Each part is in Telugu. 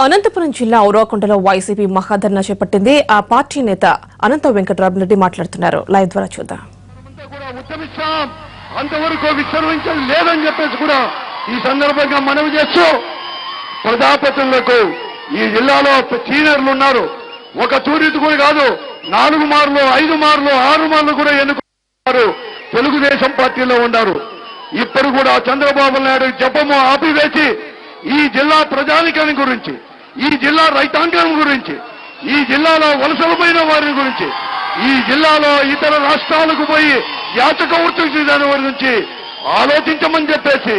అనంతపురం జిల్లా ఔరాకొండలో వైసీపీ మహాధర్నా చేపట్టింది. ఆ పార్టీ నేత అనంత వెంకటరామరెడ్డి మాట్లాడుతున్నారు. లైవ్ ద్వారా చూద్దాం. అంతవరకు విశ్రమించడం లేదని చెప్పేసి కూడా ఈ సందర్భంగా మనవి చేస్తూ ప్రజాప్రతినిధులకు ఈ జిల్లాలో సీనియర్లు ఉన్నారు. ఒక తూరిది కూడా కాదు, 4 మార్లు 5 మార్లు 6 మార్లు కూడా ఎన్నుకున్నారు. తెలుగుదేశం పార్టీలో ఉన్నారు. ఇప్పుడు కూడా చంద్రబాబు నాయుడు జపము ఆపివేసి ఈ జిల్లా ప్రజానికాన్ని గురించి, ఈ జిల్లా రైతాంగం గురించి, ఈ జిల్లాలో వలసలమైన వారి గురించి, ఈ జిల్లాలో ఇతర రాష్ట్రాలకు పోయి యాచక వృత్తి దాని గురించి ఆలోచించమని చెప్పేసి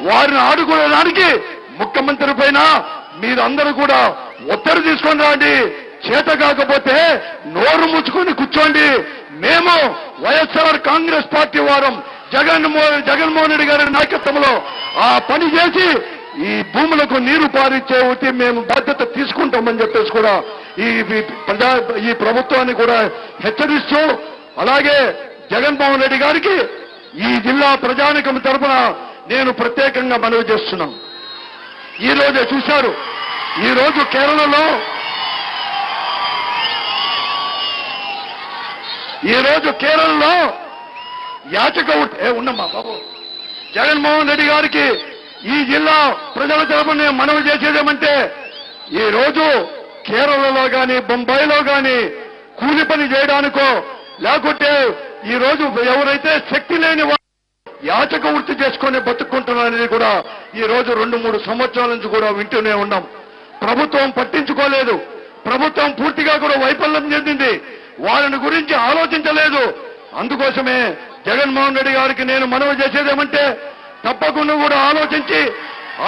వారిని ఆడుకోవడానికి ముఖ్యమంత్రి పైన మీరందరూ కూడా ఒత్తిడి తీసుకొని రండి. చేత కాకపోతే నోరు కూర్చోండి. మేము వైఎస్ఆర్ కాంగ్రెస్ పార్టీ వారం జగన్మోహన్ రెడ్డి గారి నాయకత్వంలో ఆ పని చేసి ఈ భూములకు నీరు పారించే మేము బాధ్యత తీసుకుంటామని చెప్పేసి కూడా ఈ ప్రభుత్వాన్ని కూడా హెచ్చరిస్తూ, అలాగే జగన్మోహన్ రెడ్డి గారికి ఈ జిల్లా ప్రజానికం తరఫున నేను ప్రత్యేకంగా మనవి చేస్తున్నాను. ఈ రోజే చూశారు, ఈ రోజు కేరళలో యాచక ఉన్నమ్మా బాబు జగన్మోహన్ రెడ్డి గారికి ఈ జిల్లా ప్రజల తరఫున మనవి చేసేదేమంటే, ఈ రోజు కేరళలో గాని బొంబాయిలో గాని కూలి పని చేయడానికో లేకుంటే ఈ రోజు ఎవరైతే శక్తి లేని వారు యాచక వృత్తి చేసుకొని బతుక్కుంటున్నారనేది కూడా ఈ రోజు 2-3 సంవత్సరాల నుంచి కూడా వింటూనే ఉన్నాం. ప్రభుత్వం పట్టించుకోలేదు. ప్రభుత్వం పూర్తిగా కూడా వైఫల్యం చెందింది. వాళ్ళని గురించి ఆలోచించలేదు. అందుకోసమే జగన్మోహన్ రెడ్డి గారికి నేను మనవి చేసేదేమంటే, తప్పకుండా కూడా ఆలోచించి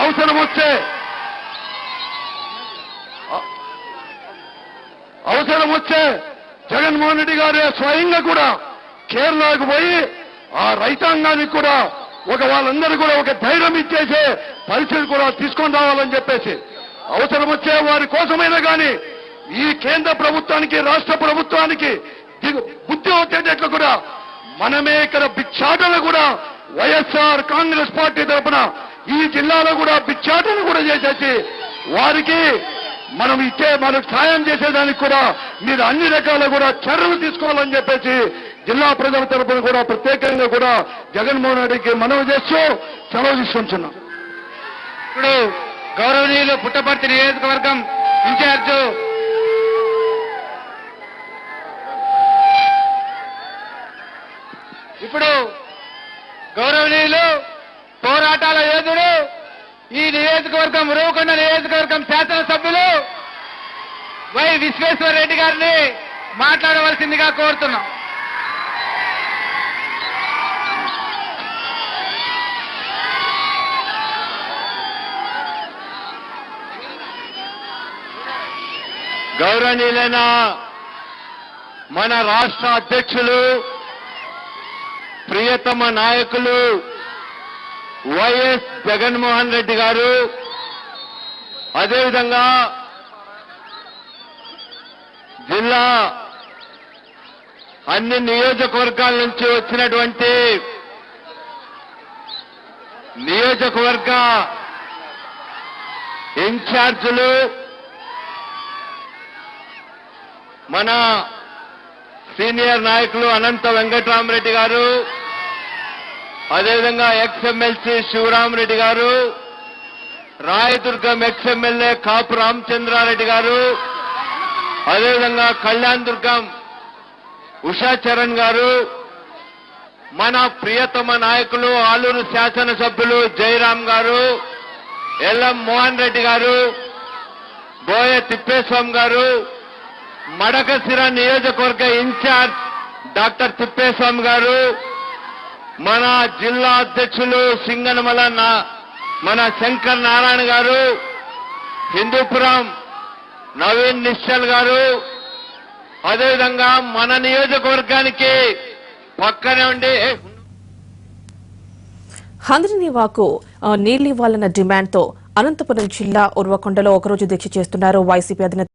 అవసరం వస్తే జగన్మోహన్ రెడ్డి గారే స్వయంగా కూడా కేరళకు పోయి ఆ రైతాంగానికి కూడా వాళ్ళందరూ కూడా ఒక ధైర్యం ఇచ్చేసే పరిస్థితి కూడా తీసుకొని రావాలని చెప్పేసి, అవసరం వచ్చే వారి కోసమైనా కానీ ఈ కేంద్ర ప్రభుత్వానికి రాష్ట్ర ప్రభుత్వానికి బుద్ధి వచ్చేటట్లు కూడా మనమే ఇక్కడ బిచ్చాటలు కూడా వైఎస్ఆర్ కాంగ్రెస్ పార్టీ తరఫున ఈ జిల్లాలో కూడా బిచ్చాటలు కూడా చేసేసి వారికి మనకు సాయం చేసేదానికి కూడా మీరు అన్ని రకాల కూడా చర్యలు తీసుకోవాలని చెప్పేసి జిల్లా ప్రజల తరఫున కూడా ప్రత్యేకంగా కూడా జగన్మోహన్ రెడ్డికి మనవి చేస్తూ సెలవు తీసుకుంటున్నాం. ఇప్పుడు గౌరవనీయులు పుట్టపర్తి నియోజకవర్గం ఇన్ఛార్జ్ గౌరవనీయులు పోరాటాల యోధుడు ఈ నియోజకవర్గం ఉరవకొండ నియోజకవర్గం శాసనసభ్యులు వై విశ్వేశ్వర రెడ్డి గారిని మాట్లాడవలసిందిగా కోరుతున్నాం. గౌరవనీయులైన మన రాష్ట్ర అధ్యక్షులు ప్రియతమ నాయకులు వైఎస్ జగన్మోహన్ రెడ్డి గారు, అదేవిధంగా జిల్లా అన్ని నియోజకవర్గాల నుంచి వచ్చినటువంటి నియోజకవర్గ ఇన్ఛార్జీలు, మన సీనియర్ నాయకులు అనంత వెంకటరామరెడ్డి గారు, అదేవిధంగా ఎక్స్ఎమ్మెల్సీ శివరామరెడ్డి గారు, రాయదుర్గం ఎక్స్ఎమ్మెల్యే కాపు రామచంద్రారెడ్డి గారు, అదేవిధంగా కళ్యాణ్ దుర్గం ఉషా చరణ్ గారు, మన ప్రియతమ నాయకులు ఆలూరు శాసనసభ్యులు జయరాం గారు, ఎల్ఎం మోహన్ రెడ్డి గారు, బోయ తిప్పేస్వామి గారు, మడకశిర నియోజకవర్గ ఇన్ఛార్జ్ డాక్టర్ తిప్పేస్వామి గారు, మన జిల్లా అధ్యక్షులు సింగనమల మన శంకర్ నారాయణ గారు, హిందూపురం నవీన్ నిశ్చల్ గారు, అదేవిధంగా మన నియోజకవర్గానికి పక్కనే ఉండి హంద్రినీవాకు నీళ్లు ఇవ్వాలన్న డిమాండ్తో అనంతపురం జిల్లా ఉరవకొండలో ఒకరోజు దీక్ష చేస్తున్నారు వైసీపీ అధినేత